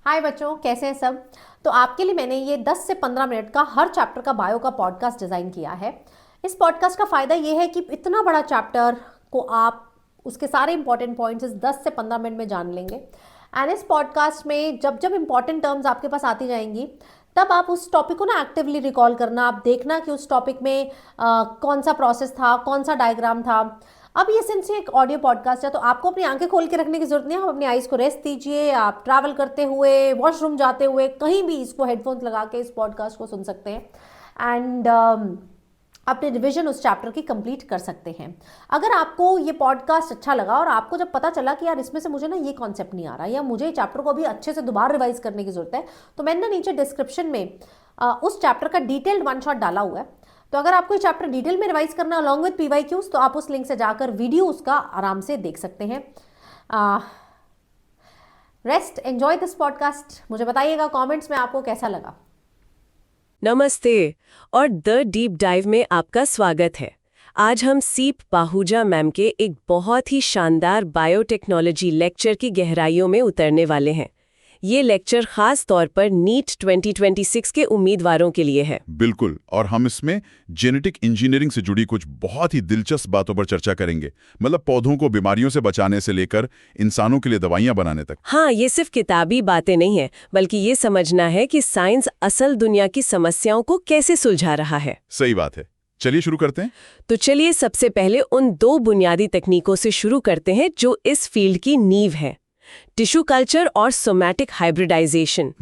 हाय बच्चों, कैसे हैं सब। तो आपके लिए मैंने ये 10 से 15 मिनट का हर चैप्टर का बायो का पॉडकास्ट डिज़ाइन किया है। इस पॉडकास्ट का फ़ायदा ये है कि इतना बड़ा चैप्टर को आप उसके सारे इंपॉर्टेंट पॉइंट्स इस 10 से 15 मिनट में जान लेंगे। एंड इस पॉडकास्ट में जब जब इंपॉर्टेंट टर्म्स आपके पास आती जाएंगी, तब आप उस टॉपिक को ना एक्टिवली रिकॉल करना, आप देखना कि उस टॉपिक में कौन सा प्रोसेस था, कौन सा डायग्राम था। अब ये सिंस एक ऑडियो पॉडकास्ट है तो आपको अपनी आंखें खोल के रखने की जरूरत नहीं है। आप अपनी आईज को रेस्ट दीजिए। आप ट्रैवल करते हुए, वॉशरूम जाते हुए, कहीं भी इसको हेडफोन्स लगा के इस पॉडकास्ट को सुन सकते हैं एंड अपने रिवीजन उस चैप्टर की कंप्लीट कर सकते हैं। अगर आपको ये पॉडकास्ट अच्छा लगा और आपको जब पता चला कि यार इसमें से मुझे ना ये कॉन्सेप्ट नहीं आ रहा या मुझे चैप्टर को अभी अच्छे से दोबारा रिवाइज करने की जरूरत है, तो मैंने ना नीचे डिस्क्रिप्शन में उस चैप्टर का डिटेल्ड वन शॉट डाला हुआ है। तो अगर आपको ये चैप्टर डिटेल में रिवाइज करना अलॉन्ग विद PYQs, तो आप उस लिंक से जाकर वीडियो उसका आराम से देख सकते हैं। Rest enjoy this podcast. मुझे बताइएगा कमेंट्स में आपको कैसा लगा। नमस्ते और द डीप डाइव में आपका स्वागत है। आज हम सीप पाहूजा मैम के एक बहुत ही शानदार बायोटेक्नोलॉजी लेक्चर की गहराइयों में उतरने वाले हैं। ये लेक्चर खास तौर पर नीट 2026 के उम्मीदवारों के लिए है। बिल्कुल, और हम इसमें जेनेटिक इंजीनियरिंग से जुड़ी कुछ बहुत ही दिलचस्प बातों पर चर्चा करेंगे। मतलब पौधों को बीमारियों से बचाने से लेकर इंसानों के लिए दवाइयां बनाने तक। हाँ, ये सिर्फ किताबी बातें नहीं है, बल्कि ये समझना है कि साइंस असल दुनिया की समस्याओं को कैसे सुलझा रहा है। सही बात है। चलिए शुरू करते हैं। तो चलिए सबसे पहले उन दो बुनियादी तकनीकों से शुरू करते हैं जो इस फील्ड की नींव है, टिश्यू कल्चर और सोमैटिक हाइब्रिडाइजेशन।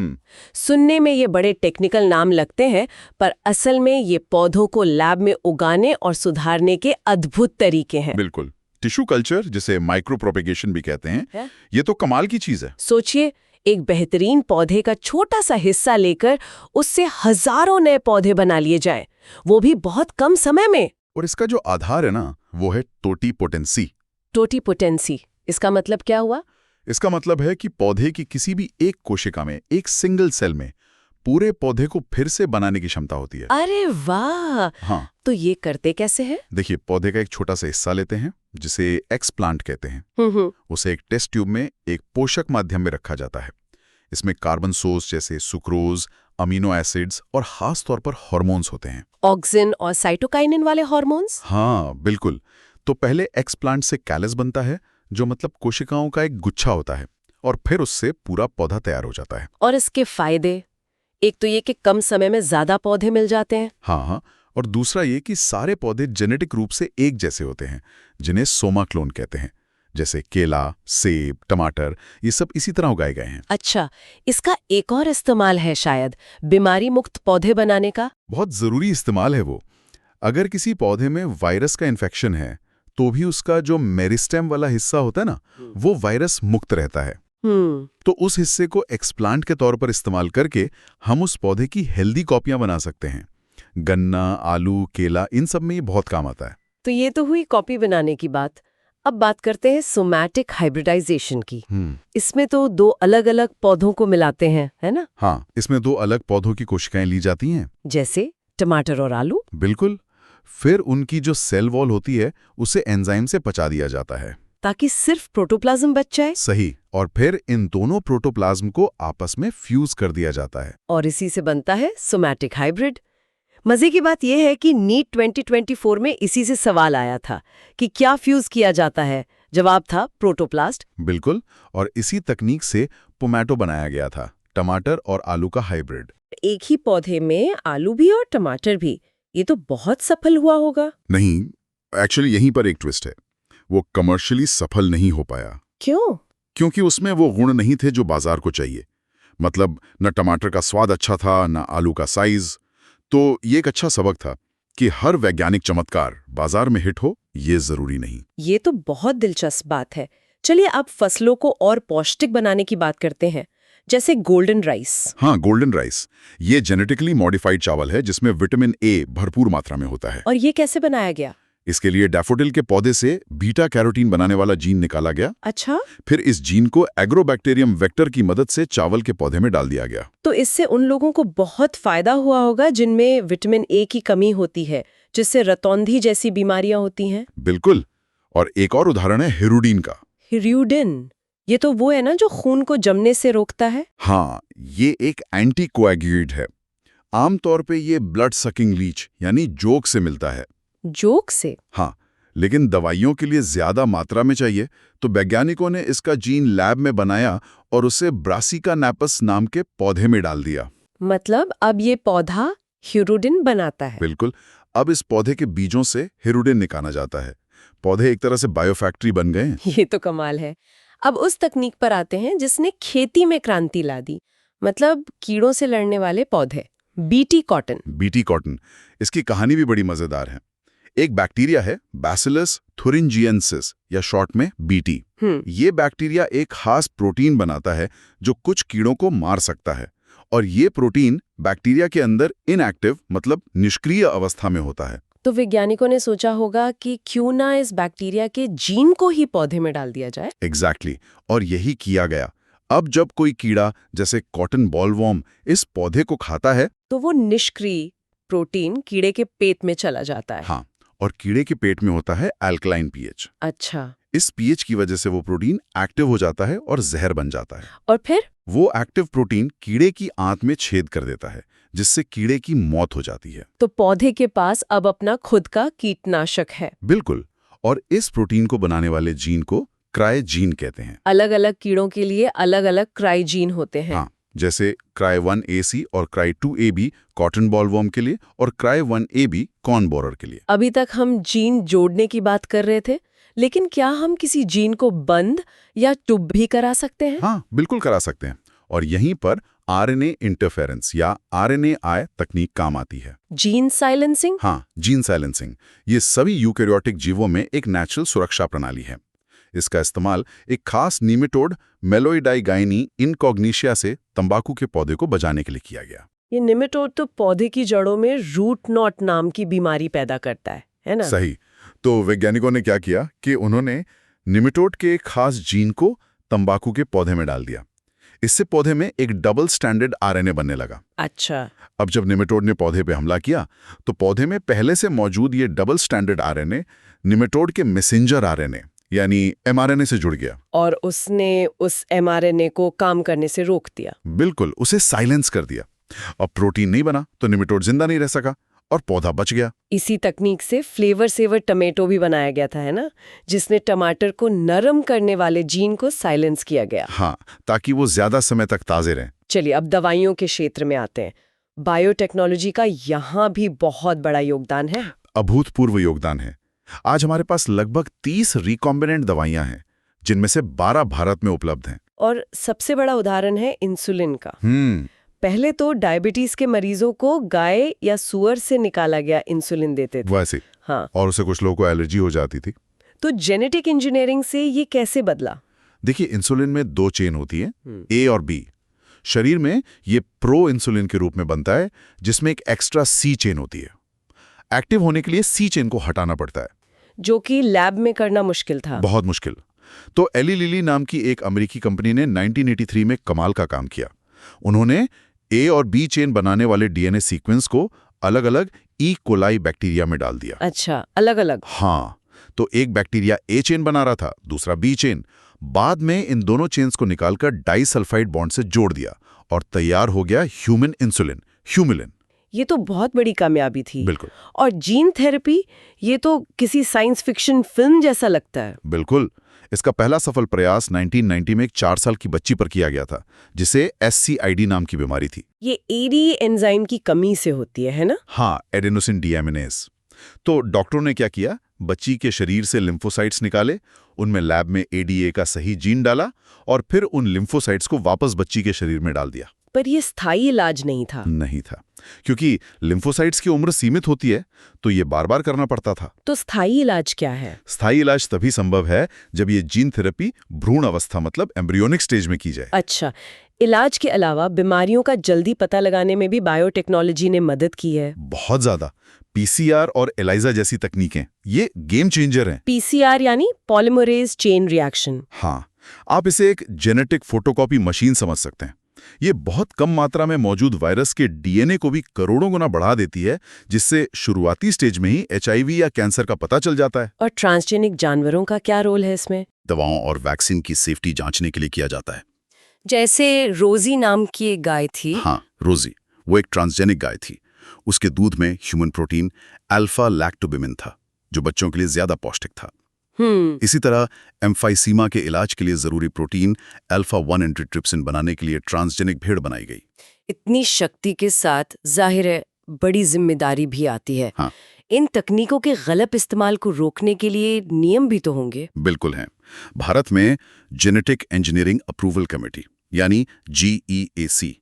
सुनने में ये बड़े टेक्निकल नाम लगते हैं, पर असल में ये पौधों को लैब में उगाने और सुधारने के अद्भुत तरीके हैं। बिल्कुल, टिश्यू कल्चर, जिसे माइक्रो प्रोपेगेशन भी कहते हैं, ये तो कमाल की चीज है। सोचिए, एक बेहतरीन पौधे का छोटा सा हिस्सा लेकर उससे हजारों नए पौधे बना लिए जाएं, वो भी बहुत कम समय में। और इसका जो आधार है ना, वो है टोटीपोटेंसी। टोटीपोटेंसी, इसका मतलब क्या हुआ? इसका मतलब है कि पौधे की किसी भी एक कोशिका में, एक सिंगल सेल में पूरे पौधे को फिर से बनाने की क्षमता होती है। अरे वाह! हाँ, तो ये करते कैसे हैं? देखिए, पौधे का एक छोटा सा हिस्सा लेते हैं जिसे एक्सप्लांट कहते हैं। उसे एक टेस्ट ट्यूब में एक पोषक माध्यम में रखा जाता है। इसमें कार्बन सोर्स जैसे सुक्रोज, अमीनो एसिड्स और खास तौर पर हार्मोन्स होते हैं। ऑक्सिन और साइटोकाइनिन वाले हार्मोन्स? हाँ बिल्कुल। तो पहले एक्सप्लांट से कैलस बनता है, जो मतलब कोशिकाओं का एक गुच्छा होता है, और फिर उससे पूरा पौधा तैयार हो जाता है। और इसके फायदे? एक तो ये कि कम समय में ज्यादा पौधे मिल जाते हैं। हाँ, और दूसरा ये कि सारे पौधे जेनेटिक रूप से एक जैसे होते हैं, जिन्हें सोमा क्लोन कहते हैं। जैसे केला, सेब, टमाटर, ये सब इसी तरह उगाए गए हैं। अच्छा, इसका एक और इस्तेमाल है शायद, बीमारी मुक्त पौधे बनाने का। बहुत जरूरी इस्तेमाल है वो। अगर किसी पौधे में वायरस का इन्फेक्शन है, तो भी उसका जो मेरिस्टेम वाला हिस्सा होता है ना, वो वायरस मुक्त रहता है। तो उस हिस्से को एक्सप्लांट के तौर पर इस्तेमाल करके हम उस पौधे की हेल्दी कॉपियां बना सकते हैं। गन्ना, आलू, केला, इन सब में ये बहुत काम आता है। तो ये तो हुई कॉपी बनाने की बात। अब बात करते हैं सोमैटिक हाइब्रिडाइजेशन की। इसमें तो दो अलग अलग पौधों को मिलाते हैं, है ना? हाँ, इसमें दो अलग पौधों की कोशिकाएं ली जाती हैं। जैसे टमाटर और आलू? बिल्कुल। फिर उनकी जो सेल वॉल होती है, उसे एंजाइम से पचा दिया जाता है, ताकि सिर्फ प्रोटोप्लाज्म बच जाए। सही। और फिर इन दोनों प्रोटोप्लाज्म को आपस में फ्यूज कर दिया जाता है, और इसी से बनता है सोमैटिक हाइब्रिड। मजे की बात यह है कि नीट 2024 में इसी से सवाल आया था कि क्या फ्यूज किया जाता है। जवाब था प्रोटोप्लास्ट। बिल्कुल। और इसी तकनीक से पोमैटो बनाया गया था, टमाटर और आलू का हाइब्रिड। एक ही पौधे में आलू भी और टमाटर भी, ये तो बहुत सफल हुआ होगा। नहीं, एक्चुअली यहीं पर एक ट्विस्ट है। वो कमर्शियली सफल नहीं हो पाया। क्यों? क्योंकि उसमें वो गुण नहीं थे जो बाजार को चाहिए। मतलब न टमाटर का स्वाद अच्छा था, न आलू का साइज। तो ये एक अच्छा सबक था कि हर वैज्ञानिक चमत्कार बाजार में हिट हो, ये जरूरी नहीं। ये तो बहुत दिलचस्प बात है। चलिए अब फसलों को और पौष्टिक बनाने की बात करते हैं, जैसे गोल्डन राइस। हाँ, गोल्डन राइस। ये जेनेटिकली मॉडिफाइड चावल है जिसमें विटामिन ए भरपूर मात्रा में होता है। और ये कैसे बनाया गया? इसके लिए डैफोडिल के पौधे से बीटा कैरोटीन बनाने वाला जीन निकाला गया। अच्छा। फिर इस जीन को एग्रोबैक्टीरियम वेक्टर की मदद से चावल के पौधे में डाल दिया गया। तो इससे उन लोगों को बहुत फायदा हुआ होगा जिनमें विटामिन ए की कमी होती है, जिससे रतौंधी जैसी बीमारियां होती हैं। बिल्कुल। और एक और उदाहरण है हिरुडीन का। हिरुडिन, ये तो वो है ना जो खून को जमने से रोकता है? हाँ, ये एक एंटीकोएगुलेंट है। आमतौर पे ये ब्लड सकिंग लीच यानी जोक से मिलता है। जोक से? हाँ, लेकिन दवाइयों के लिए ज्यादा मात्रा में चाहिए तो वैज्ञानिकों ने इसका जीन लैब में बनाया और उसे ब्रासिका नैपस नाम के पौधे में डाल दिया। मतलब अब ये पौधा हिरुडिन बनाता है? बिल्कुल। अब इस पौधे के बीजों से हिरुडिन निकाला जाता है। पौधे एक तरह से बायोफैक्ट्री बन गए हैं। ये तो कमाल है। अब उस तकनीक पर आते हैं जिसने खेती में क्रांति ला दी, मतलब कीड़ों से लड़ने वाले पौधे, बीटी कॉटन। बीटी कॉटन, इसकी कहानी भी बड़ी मजेदार है। एक बैक्टीरिया है बैसिलस थुरिंजिएंसिस या शॉर्ट में बीटी। ये बैक्टीरिया एक खास प्रोटीन बनाता है जो कुछ कीड़ों को मार सकता है, और ये प्रोटीन बैक्टीरिया के अंदर इनएक्टिव मतलब निष्क्रिय अवस्था में होता है। तो वैज्ञानिकों ने सोचा होगा कि क्यों ना इस बैक्टीरिया के जीन को ही पौधे में डाल दिया जाए। एग्जैक्टली, और यही किया गया। अब जब कोई कीड़ा जैसे कॉटन बॉलवॉर्म इस पौधे को खाता है तो वो निष्क्रिय प्रोटीन कीड़े के पेट में चला जाता है। हाँ, और कीड़े के पेट में होता है अल्कलाइन पीएच। अच्छा। इस पीएच की वजह से वो प्रोटीन एक्टिव हो जाता है और जहर बन जाता है। और फिर वो एक्टिव प्रोटीन कीड़े की आंत में छेद कर देता है, जिससे कीड़े की मौत हो जाती है। तो पौधे के पास अब अपना खुद का कीटनाशक है। बिल्कुल, और इस प्रोटीन को बनाने वाले जीन को क्राइजीन कहते हैं। अलग अलग कीड़ों के लिए अलग अलग क्राइजीन होते हैं। हाँ, जैसे क्राई1AC और क्राई2AB कॉटन बॉलवॉर्म के लिए और क्राई1AB कॉर्न बोरर के लिए। अभी तक हम जीन जोड़ने की बात कर रहे थे, लेकिन क्या हम किसी जीन को बंद या टुब भी करा सकते हैं? हाँ, बिल्कुल करा सकते हैं, और यहीं पर आरएनए इंटरफेरेंस या आरएनएआई तकनीक काम आती है। Gene silencing? हाँ, जीन साइलेंसिंग ये सभी यूकैरियोटिक जीवों में एक नेचुरल सुरक्षा प्रणाली है। इसका इस्तेमाल एक खास नीमेटोड मेलोइडाइगाइनी इनकॉग्निशिया से तंबाकू के पौधे को बचाने के लिए किया गया। ये निमेटोड तो पौधे की जड़ों में रूट नॉट नाम की बीमारी पैदा करता है ना? सही। तो वैज्ञानिकों ने क्या किया कि उन्होंने निमेटोड के एक खास जीन को तंबाकू के पौधे में डाल दिया। इससे पौधे में एक डबल स्टैंडर्ड आरएनए बनने लगा। अच्छा। अब जब निमेटोड ने पौधे पे हमला किया तो पौधे में पहले से मौजूद ये डबल स्टैंडर्ड आरएनए निमेटोड के मैसेंजर आरएनए यानी एमआरएनए से जुड़ गया, और उसने उस एमआरएनए को काम करने से रोक दिया। बिल्कुल, उसे साइलेंस कर दिया। अब प्रोटीन नहीं बना तो निमेटोड जिंदा नहीं रह सका और पौधा बच गया। इसी तकनीक से फ्लेवर सेवर टमेटो भी बनाया गया था, है ना, जिसने टमाटर को नरम करने वाले जीन को साइलेंस किया गया। हाँ, ताकि वो ज्यादा समय तक ताजे रहें। चलिए अब दवाइयों के क्षेत्र में आते हैं। बायोटेक्नोलॉजी का यहाँ भी बहुत बड़ा योगदान है। अभूतपूर्व योगदान है। आज हमारे पास लगभग 30 रिकॉम्बिनेंट दवाइयां हैं, जिनमें से 12 भारत में उपलब्ध हैं। और सबसे बड़ा उदाहरण है इंसुलिन का। पहले तो डायबिटीज के मरीजों को गाय या सुअर से निकाला गया इंसुलिन देते थे। वैसे हाँ, और उसे कुछ लोगों को एलर्जी हो जाती थी। तो जेनेटिक इंजीनियरिंग से ये कैसे बदला? देखिए, इंसुलिन में 2 चेन होती है, ए और बी। शरीर में ये प्रो इंसुलिन के रूप में बनता है, जिसमें एक एक्स्ट्रा सी चेन होती है। एक्टिव होने के लिए सी चेन को हटाना पड़ता है, जो कि लैब में करना मुश्किल था। बहुत मुश्किल। तो एली लिली नाम की एक अमेरिकी कंपनी ने 1983 में कमाल का काम किया। उन्होंने ए और बी चेन बनाने वाले डीएनए सीक्वेंस को अलग अलग ई कोलाई बैक्टीरिया में डाल दिया। अच्छा, अलग अलग? हाँ, तो एक बैक्टीरिया ए चेन बना रहा था, दूसरा बी चेन। बाद में इन दोनों चेन्स को निकालकर डाइसल्फाइड बॉन्ड से जोड़ दिया और तैयार हो गया ह्यूमन इंसुलिन, ह्यूमिलिन। ये तो बहुत बड़ी कामयाबी थी। बिल्कुल। और जीन थेरेपी, ये तो किसी साइंस फिक्शन फिल्म जैसा लगता है। बिल्कुल। इसका पहला सफल प्रयास 1990 में एक 4 साल की बच्ची पर किया गया था, जिसे SCID नाम की बीमारी थी। ये ADE एंजाइम की कमी से होती है ना? हाँ, एडेनोसिन डीएमिनेज। तो डॉक्टरों ने क्या किया, बच्ची के शरीर से लिम्फोसाइट्स निकाले, उनमें लैब में ADA का सही जीन डाला और फिर उन लिम्फोसाइट्स को वापस बच्ची के शरीर में डाल दिया। पर ये स्थायी इलाज नहीं था। नहीं था, क्योंकि लिम्फोसाइट्स की उम्र सीमित होती है, तो ये बार बार करना पड़ता था। तो स्थायी इलाज क्या है? स्थायी इलाज तभी संभव है जब ये जीन थेरेपी भ्रूण अवस्था मतलब एम्ब्रियोनिक स्टेज में की जाए। अच्छा, इलाज के अलावा बीमारियों का जल्दी पता लगाने में भी बायोटेक्नोलॉजी ने मदद की है। बहुत ज्यादा। PCR और एलाइजा जैसी तकनीकें ये गेम चेंजर हैं। PCR यानी पॉलीमरेज चेन रिएक्शन। हाँ, आप इसे एक जेनेटिक फोटोकॉपी मशीन समझ सकते हैं। ये बहुत कम मात्रा में मौजूद वायरस के डीएनए को भी करोड़ों गुना बढ़ा देती है, जिससे शुरुआती स्टेज में ही एचआईवी या कैंसर का पता चल जाता है। और ट्रांसजेनिक जानवरों का क्या रोल है इसमें? दवाओं और वैक्सीन की सेफ्टी जांचने के लिए किया जाता है। जैसे रोजी नाम की एक गाय थी। हाँ, रोजी, वो एक ट्रांसजेनिक गाय थी। उसके दूध में ह्यूमन प्रोटीन अल्फा लैक्टोबिमिन था, जो बच्चों के लिए ज्यादा पौष्टिक था। इसी तरह एम्फाइसीमा के इलाज के लिए जरूरी प्रोटीन अल्फा-1 एंटीट्रिप्सिन बनाने के लिए ट्रांसजेनिक भेड़ बनाई गई। इतनी शक्ति के साथ जाहिर है बड़ी जिम्मेदारी भी आती है। हाँ। इन तकनीकों के गलत इस्तेमाल को रोकने के लिए नियम भी तो होंगे। बिल्कुल हैं। भारत में जेनेटिक इंजीनियरिंग अप्रूवल कमेटी यानी GEAC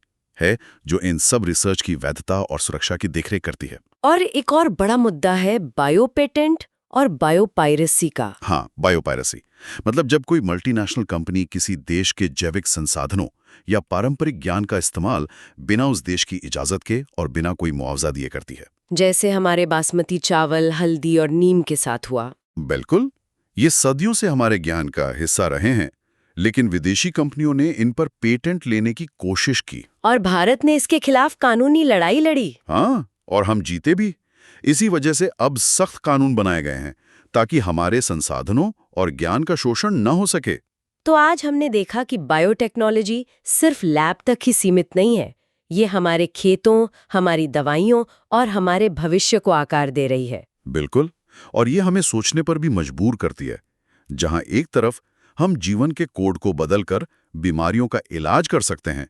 है, जो इन सब रिसर्च की वैधता और सुरक्षा की देखरेख करती है। और एक और बड़ा मुद्दा है बायोपेटेंट और बायोपायरेसी का। हाँ, बायोपायरेसी मतलब जब कोई मल्टीनेशनल कंपनी किसी देश के जैविक संसाधनों या पारंपरिक ज्ञान का इस्तेमाल बिना उस देश की इजाजत के और बिना कोई मुआवजा दिए करती है। जैसे हमारे बासमती चावल, हल्दी और नीम के साथ हुआ। बिल्कुल, ये सदियों से हमारे ज्ञान का हिस्सा रहे हैं, लेकिन विदेशी कंपनियों ने इन पर पेटेंट लेने की कोशिश की और भारत ने इसके खिलाफ कानूनी लड़ाई लड़ी। हाँ, और हम जीते भी। इसी वजह से अब सख्त कानून बनाए गए हैं ताकि हमारे संसाधनों और ज्ञान का शोषण न हो सके। तो आज हमने देखा कि बायोटेक्नोलॉजी सिर्फ लैब तक ही सीमित नहीं है। ये हमारे खेतों, हमारी दवाइयों और हमारे भविष्य को आकार दे रही है। बिल्कुल, और ये हमें सोचने पर भी मजबूर करती है। जहां एक तरफ हम जीवन के कोड को बदलकर बीमारियों का इलाज कर सकते हैं,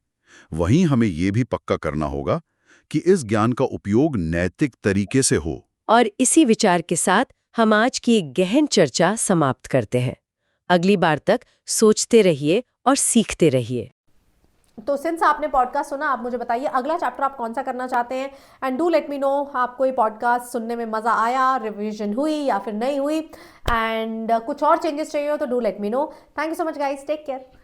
वहीं हमें ये भी पक्का करना होगा कि इस ज्ञान का उपयोग नैतिक तरीके से हो। और इसी विचार के साथ हम आज की एक गहन चर्चा समाप्त करते हैं। अगली बार तक सोचते रहिए और सीखते रहिए। तो सिंस आपने पॉडकास्ट सुना, आप मुझे बताइए अगला चैप्टर आप कौन सा करना चाहते हैं, and do let me no आपको ये पॉडकास्ट सुनने में मज़ा आया, रिवीजन हुई या फिर नहीं हुई, एंड कुछ और चेंजेस चाहिए हो तो do let me know. Thank you so much guys, take care.